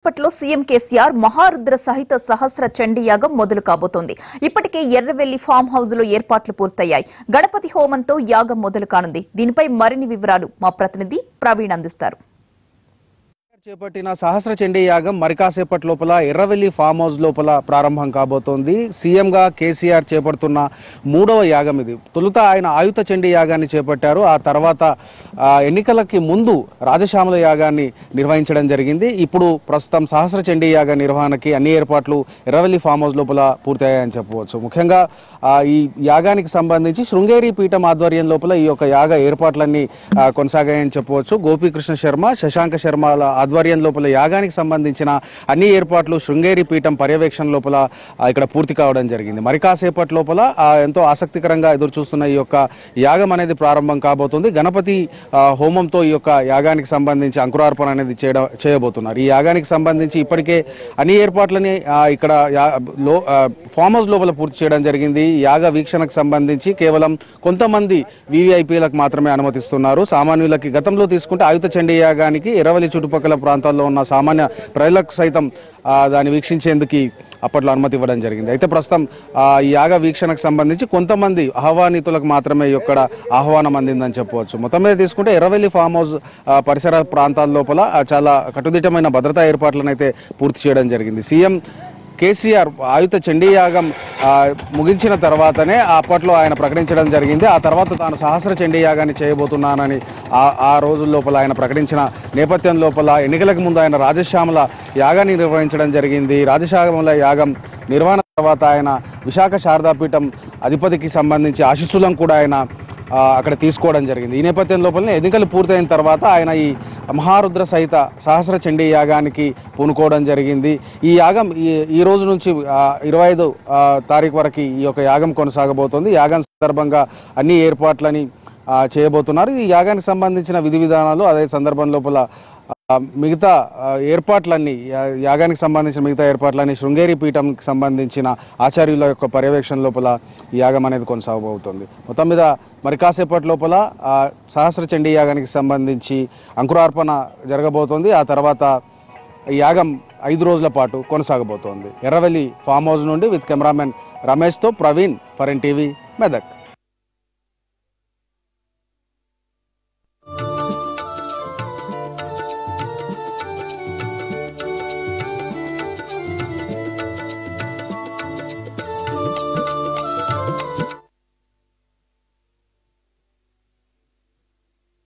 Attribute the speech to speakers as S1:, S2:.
S1: ఇప్పట్లో సీఎం కేసీఆర్ మహారుద్ర సహిత సహస్ర చండీ యాగం మొదలు కాబోతోంది. ఇప్పటికే ఎర్రవెల్లి ఫామ్ హౌస్ లో ఏర్పాట్లు పూర్తయ్యాయి. గణపతి హోమంతో యాగం మొదలు కానుంది. దీనిపై మరిన్ని వివరాలు మా ప్రతినిధి ప్రవీణ్ అందిస్తారు.
S2: చేపట్టిన సహస్ర చండీ యాగం మరికాసేపటి లోపల ఎర్రవెల్లి ఫామ్ హౌస్ లోపల ప్రారంభం కాబోతోంది. సీఎంగా కేసీఆర్ చేపడుతున్న మూడవ యాగం ఇది. తొలుత ఆయన ఆయుత చండీ యాగాన్ని చేపట్టారు. ఆ తర్వాత ఎన్నికలకి ముందు రాజశ్యామల యాగాన్ని నిర్వహించడం జరిగింది. ఇప్పుడు ప్రస్తుతం సహస్ర చండీ యాగ నిర్వహణకి అన్ని ఏర్పాట్లు ఎర్రవెల్లి ఫామ్ హౌస్ లోపల పూర్తయ్యాయని చెప్పవచ్చు. ముఖ్యంగా ఈ యాగానికి సంబంధించి శృంగేరి పీఠం ఆధ్వర్యం లోపల ఈ యొక్క యాగ ఏర్పాట్లన్నీ కొనసాగాయని చెప్పవచ్చు. గోపీకృష్ణ శర్మ, శశాంక శర్మల ఆధ్వర్యం లోపల యాగానికి సంబంధించిన అన్ని ఏర్పాట్లు శృంగేరి పీఠం పర్యవేక్షణ లోపల ఇక్కడ పూర్తి కావడం జరిగింది. మరి కాసేపటి లోపల ఎంతో ఆసక్తికరంగా ఎదురు చూస్తున్న ఈ యొక్క యాగం అనేది ప్రారంభం కాబోతుంది. గణపతి హోమంతో ఈ యొక్క యాగానికి సంబంధించి అంకురార్పణ అనేది చేయబోతున్నారు. ఈ యాగానికి సంబంధించి ఇప్పటికే అన్ని ఏర్పాట్లని ఇక్కడ ఫామ్ హౌస్ లోపల పూర్తి చేయడం జరిగింది. యాగ వీక్షణకు సంబంధించి కేవలం కొంతమంది వివిఐపీలకు మాత్రమే అనుమతిస్తున్నారు. సామాన్యులకి గతంలో తీసుకుంటే ఆయుత చండీ యాగానికి ఎర్రవెల్లి చుట్టుపక్కల ప్రాంతాల్లో ఉన్న సామాన్య ప్రజలకు సైతం దాన్ని వీక్షించేందుకు అప్పట్లో అనుమతి ఇవ్వడం జరిగింది. అయితే ప్రస్తుతం ఈ యాగ వీక్షణకు సంబంధించి కొంతమంది ఆహ్వానితులకు మాత్రమే ఇక్కడ ఆహ్వానం అందిందని చెప్పవచ్చు. మొత్తం మీద తీసుకుంటే ఎర్రవెల్లి ఫామ్ హౌస్ పరిసర ప్రాంతాల లోపల చాలా కట్టుదిట్టమైన భద్రతా ఏర్పాట్లను అయితే పూర్తి చేయడం జరిగింది. సీఎం కేసీఆర్ ఆయుత చండీ యాగం ముగించిన తర్వాతనే అప్పట్లో ఆయన ప్రకటించడం జరిగింది. ఆ తర్వాత తాను సహస్ర చండీ యాగాన్ని చేయబోతున్నానని ఆ రోజుల లోపల ఆయన ప్రకటించిన నేపథ్యం లోపల ఎన్నికలకు ముందు ఆయన రాజశ్యామల యాగాన్ని నిర్వహించడం జరిగింది. రాజశ్యామల యాగం నిర్వహణ తర్వాత ఆయన విశాఖ శారదాపీఠం అధిపతికి సంబంధించి ఆశీస్సులను కూడా ఆయన అక్కడ తీసుకోవడం జరిగింది. ఈ నేపథ్యం లోపలనే ఎన్నికలు పూర్తయిన తర్వాత ఆయన ఈ మహారుద్ర సహిత సహస్ర చండీ యాగానికి పూనుకోవడం జరిగింది. ఈ యాగం ఈ రోజు నుంచి 25 తారీఖు వరకు ఈ యొక్క యాగం కొనసాగబోతోంది. యాగం సందర్భంగా అన్ని ఏర్పాట్లని చేయబోతున్నారు. ఈ యాగానికి సంబంధించిన విధి విధానాలు అదే సందర్భం లోపల మిగతా ఏర్పాట్లన్నీ యాగానికి సంబంధించిన మిగతా ఏర్పాట్లన్నీ శృంగేరి పీఠంకి సంబంధించిన ఆచార్యుల యొక్క పర్యవేక్షణ లోపల ఈ యాగం అనేది కొనసాగబోతుంది. మొత్తం మీద మరి కాసేపటి లోపల సహస్ర చండీ యాగానికి సంబంధించి అంకురార్పణ జరగబోతోంది. ఆ తర్వాత ఈ యాగం 5 రోజుల పాటు కొనసాగబోతోంది. ఎర్రవెల్లి ఫామ్ హౌస్ నుండి విత్ కెమెరామెన్ రమేష్తో ప్రవీణ్, ఫర్ ఎన్టీవీ, మెదక్.